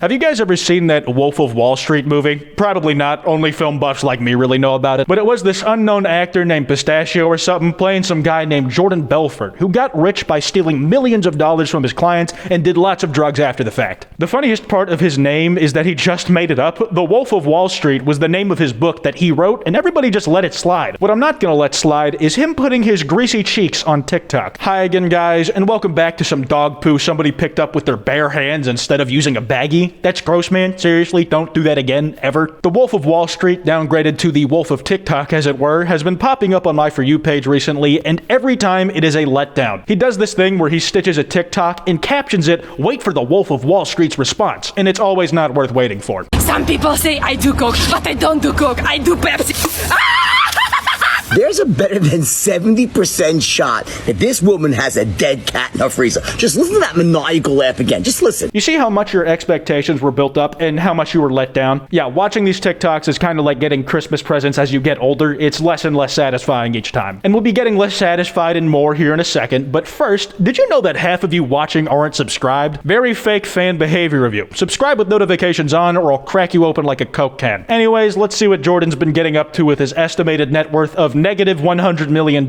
Have you guys ever seen that Wolf of Wall Street movie? Probably not, only film buffs like me really know about it. But it was this unknown actor named Pistachio or something playing some guy named Jordan Belfort, who got rich by stealing millions of dollars from his clients and did lots of drugs after the fact. The funniest part of his name is that he just made it up. The Wolf of Wall Street was the name of his book that he wrote, and everybody just let it slide. What I'm not gonna let slide is him putting his greasy cheeks on TikTok. Hi again, guys, and welcome back to some dog poo somebody picked up with their bare hands instead of using a baggie. That's gross, man. Seriously, don't do that again, ever. The Wolf of Wall Street, downgraded to the Wolf of TikTok as it were, has been popping up on my For You page recently, and every time it is a letdown. He does this thing where he stitches a TikTok and captions it, "Wait for the Wolf of Wall Street's response," and it's always not worth waiting for. Some people say I do coke, but I don't do coke, I do Pepsi. There's a better than 70% shot that this woman has a dead cat in her freezer. Just listen to that maniacal laugh again. Just listen. You see how much your expectations were built up and how much you were let down? Yeah, watching these TikToks is kind of like getting Christmas presents as you get older. It's less and less satisfying each time. And we'll be getting less satisfied and more here in a second. But first, did you know that half of you watching aren't subscribed? Very fake fan behavior of you. Subscribe with notifications on or I'll crack you open like a Coke can. Anyways, let's see what Jordan's been getting up to with his estimated net worth of negative $100 million.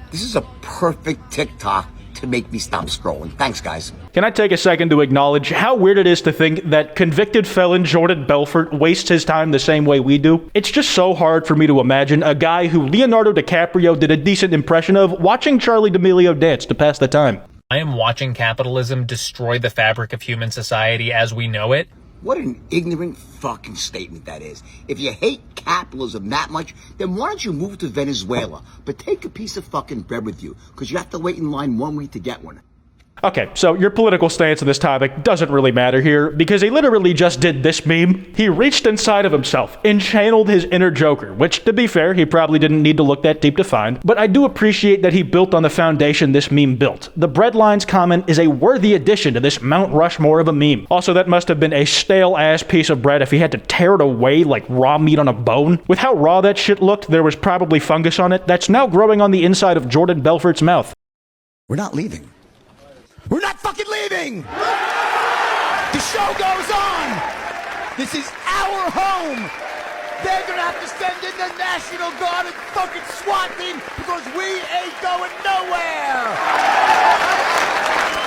This is a perfect TikTok to make me stop scrolling. Thanks, guys. Can I take a second to acknowledge how weird it is to think that convicted felon Jordan Belfort wastes his time the same way we do? It's just so hard for me to imagine a guy who Leonardo DiCaprio did a decent impression of watching Charli D'Amelio dance to pass the time. I am watching capitalism destroy the fabric of human society as we know it. What an ignorant fucking statement that is. If you hate capitalism that much, then why don't you move to Venezuela? But take a piece of fucking bread with you, because you have to wait in line 1 week to get one. Okay, so your political stance on this topic doesn't really matter here, because he literally just did this meme. He reached inside of himself and channeled his inner Joker, which, to be fair, he probably didn't need to look that deep to find. But I do appreciate that he built on the foundation this meme built. The breadlines comment is a worthy addition to this Mount Rushmore of a meme. Also, that must have been a stale-ass piece of bread if he had to tear it away like raw meat on a bone. With how raw that shit looked, there was probably fungus on it that's now growing on the inside of Jordan Belfort's mouth. We're not leaving. We're not fucking leaving! The show goes on! This is our home! They're gonna have to send in the National Guard and fucking SWAT team because we ain't going nowhere!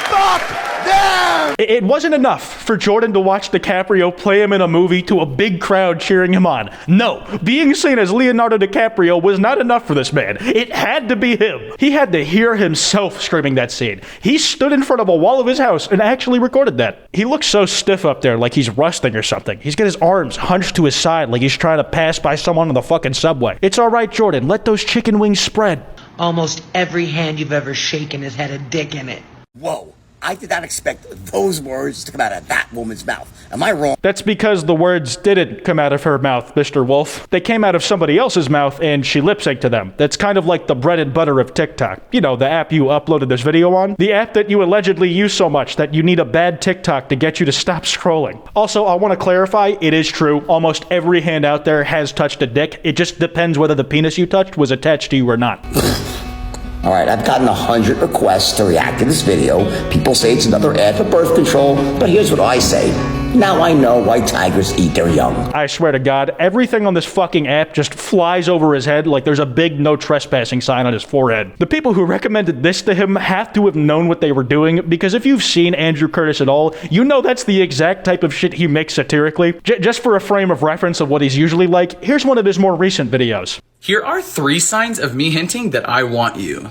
Fuck them! It wasn't enough for Jordan to watch DiCaprio play him in a movie to a big crowd cheering him on. No, being seen as Leonardo DiCaprio was not enough for this man. It had to be him. He had to hear himself screaming that scene. He stood in front of a wall of his house and actually recorded that. He looks so stiff up there like he's rusting or something. He's got his arms hunched to his side like he's trying to pass by someone on the fucking subway. It's alright, Jordan. Let those chicken wings spread. Almost every hand you've ever shaken has had a dick in it. Whoa. I did not expect those words to come out of that woman's mouth. Am I wrong? That's because the words didn't come out of her mouth, Mr. Wolf. They came out of somebody else's mouth and she lip-synced to them. That's kind of like the bread and butter of TikTok. You know, the app you uploaded this video on. The app that you allegedly use so much that you need a bad TikTok to get you to stop scrolling. Also, I want to clarify, it is true. Almost every hand out there has touched a dick. It just depends whether the penis you touched was attached to you or not. All right, I've gotten 100 requests to react to this video. People say it's another ad for birth control, but here's what I say. Now I know why tigers eat their young. I swear to God, everything on this fucking app just flies over his head like there's a big no trespassing sign on his forehead. The people who recommended this to him have to have known what they were doing, because if you've seen Andrew Curtis at all, you know that's the exact type of shit he makes satirically. Just for a frame of reference of what he's usually like, here's one of his more recent videos. Here are 3 signs of me hinting that I want you.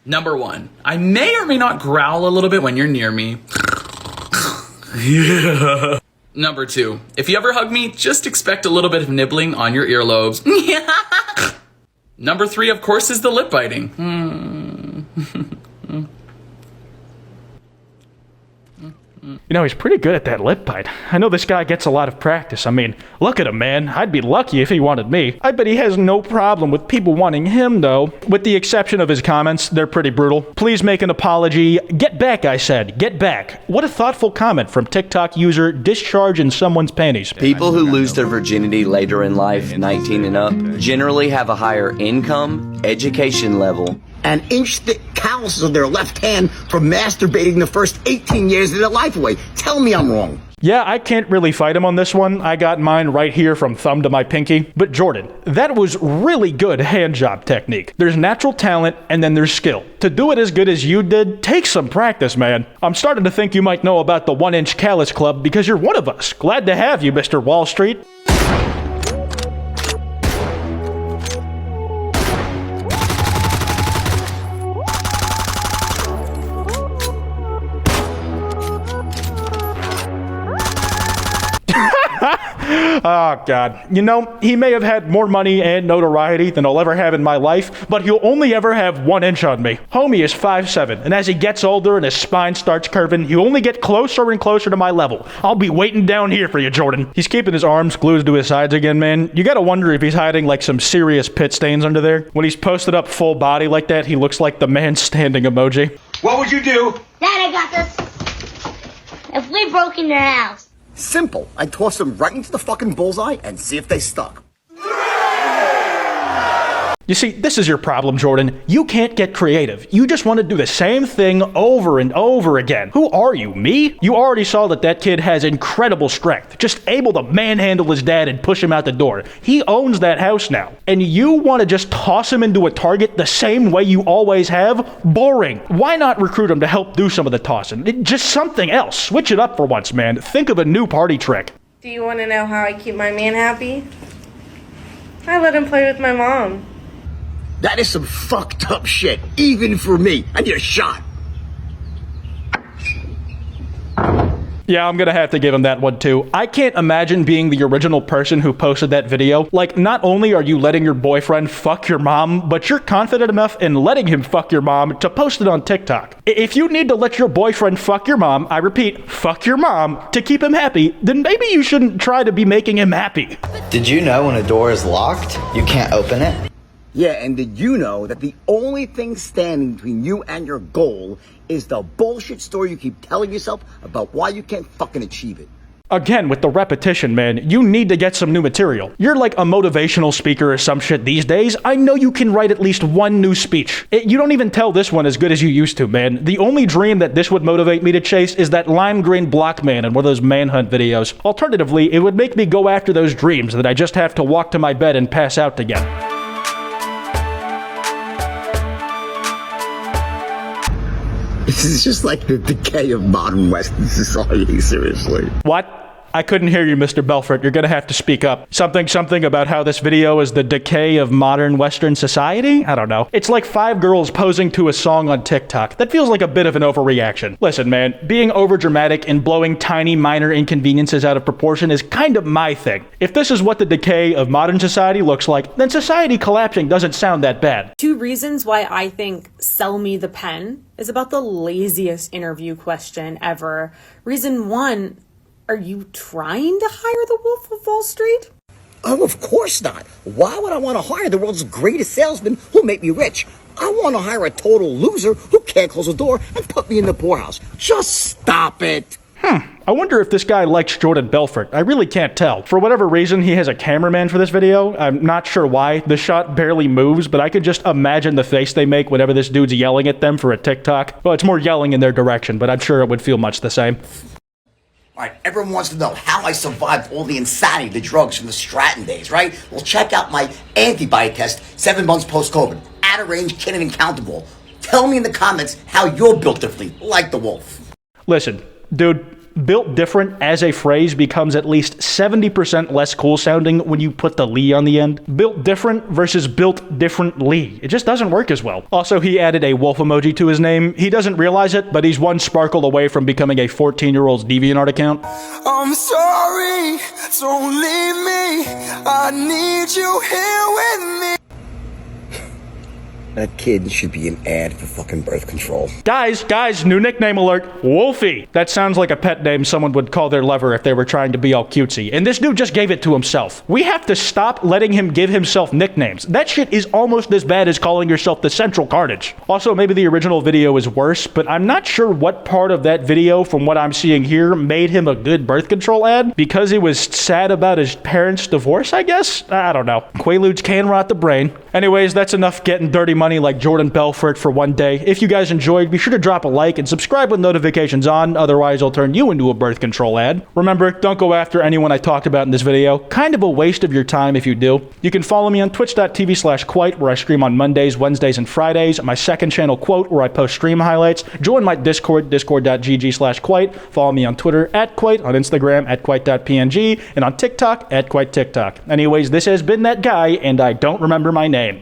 Number 1, I may or may not growl a little bit when you're near me. Yeah. Number 2, if you ever hug me, just expect a little bit of nibbling on your earlobes. Number 3, of course, is the lip biting. You know, he's pretty good at that lip bite. I know this guy gets a lot of practice. I mean, look at him, man. I'd be lucky if he wanted me. I bet he has no problem with people wanting him, though. With the exception of his comments, they're pretty brutal. Please make an apology. Get back, I said. Get back. What a thoughtful comment from TikTok user Discharge in Someone's Panties. People who lose their virginity later in life, 19 and up, generally have a higher income, education level, and inch-thick calluses on their left hand from masturbating the first 18 years of their life away. Tell me I'm wrong. Yeah, I can't really fight him on this one. I got mine right here from thumb to my pinky. But Jordan, that was really good hand job technique. There's natural talent and then there's skill. To do it as good as you did takes some practice, man. I'm starting to think you might know about the 1-inch callus club because you're one of us. Glad to have you, Mr. Wall Street. Oh, God. You know, he may have had more money and notoriety than I'll ever have in my life, but he'll only ever have 1 inch on me. Homie is 5'7", and as he gets older and his spine starts curving, he'll only get closer and closer to my level. I'll be waiting down here for you, Jordan. He's keeping his arms glued to his sides again, man. You gotta wonder if he's hiding like some serious pit stains under there. When he's posted up full body like that, he looks like the man standing emoji. What would you do? Dad, I got this. If we broke in your house. Simple. I'd toss them right into the fucking bullseye and see if they stuck. You see, this is your problem, Jordan. You can't get creative. You just want to do the same thing over and over again. Who are you, me? You already saw that kid has incredible strength, just able to manhandle his dad and push him out the door. He owns that house now. And you want to just toss him into a target the same way you always have? Boring. Why not recruit him to help do some of the tossing? Just something else. Switch it up for once, man. Think of a new party trick. Do you want to know how I keep my man happy? I let him play with my mom. That is some fucked up shit, even for me. I need a shot. Yeah, I'm gonna have to give him that one too. I can't imagine being the original person who posted that video. Like, not only are you letting your boyfriend fuck your mom, but you're confident enough in letting him fuck your mom to post it on TikTok. If you need to let your boyfriend fuck your mom, I repeat, fuck your mom, to keep him happy, then maybe you shouldn't try to be making him happy. Did you know when a door is locked, you can't open it? Yeah, and did you know that the only thing standing between you and your goal is the bullshit story you keep telling yourself about why you can't fucking achieve it? Again, with the repetition, man, you need to get some new material. You're like a motivational speaker or some shit these days. I know you can write at least one new speech. You don't even tell this one as good as you used to, man. The only dream that this would motivate me to chase is that lime green block man in one of those manhunt videos. Alternatively, it would make me go after those dreams that I just have to walk to my bed and pass out to get. This is just like the decay of modern Western society, seriously. What? I couldn't hear you, Mr. Belfort. You're gonna have to speak up. Something about how this video is the decay of modern Western society? I don't know. It's like 5 girls posing to a song on TikTok. That feels like a bit of an overreaction. Listen, man, being overdramatic and blowing tiny minor inconveniences out of proportion is kind of my thing. If this is what the decay of modern society looks like, then society collapsing doesn't sound that bad. 2 reasons why I think "Sell Me the Pen" is about the laziest interview question ever. Reason 1, are you trying to hire the Wolf of Wall Street? Oh, of course not. Why would I want to hire the world's greatest salesman who'll make me rich? I want to hire a total loser who can't close a door and put me in the poorhouse. Just stop it. I wonder if this guy likes Jordan Belfort. I really can't tell. For whatever reason, he has a cameraman for this video. I'm not sure why. The shot barely moves, but I could just imagine the face they make whenever this dude's yelling at them for a TikTok. Well, it's more yelling in their direction, but I'm sure it would feel much the same. All right, everyone wants to know how I survived all the insanity, the drugs from the Stratton days, right? Well, check out my antibody test 7 months post-COVID. Out of range, kid, and incountable. Tell me in the comments how you're built differently, like the wolf. Listen, dude, built different as a phrase becomes at least 70% less cool sounding when you put the "ly" on the end. Built different versus built differently. It just doesn't work as well. Also, he added a wolf emoji to his name. He doesn't realize it, but he's one sparkle away from becoming a 14-year-old's DeviantArt account. I'm sorry, don't leave me. I need you here with me. That kid should be an ad for fucking birth control. Guys, new nickname alert, Wolfie. That sounds like a pet name someone would call their lover if they were trying to be all cutesy. And this dude just gave it to himself. We have to stop letting him give himself nicknames. That shit is almost as bad as calling yourself the Central Carnage. Also, maybe the original video is worse, but I'm not sure what part of that video, from what I'm seeing here, made him a good birth control ad. Because he was sad about his parents' divorce, I guess? I don't know. Quaaludes can rot the brain. Anyways, that's enough getting dirty money like Jordan Belfort for one day. If you guys enjoyed, be sure to drop a like and subscribe with notifications on, otherwise I'll turn you into a birth control ad. Remember, don't go after anyone I talked about in this video. Kind of a waste of your time if you do. You can follow me on twitch.tv/Kwite, where I stream on Mondays, Wednesdays, and Fridays. My second channel, Quote, where I post stream highlights. Join my Discord, discord.gg/Kwite. Follow me on Twitter @Kwite, on Instagram @Kwite.png, and on TikTok @KwiteTikTok. Anyways, this has been that guy, and I don't remember my name.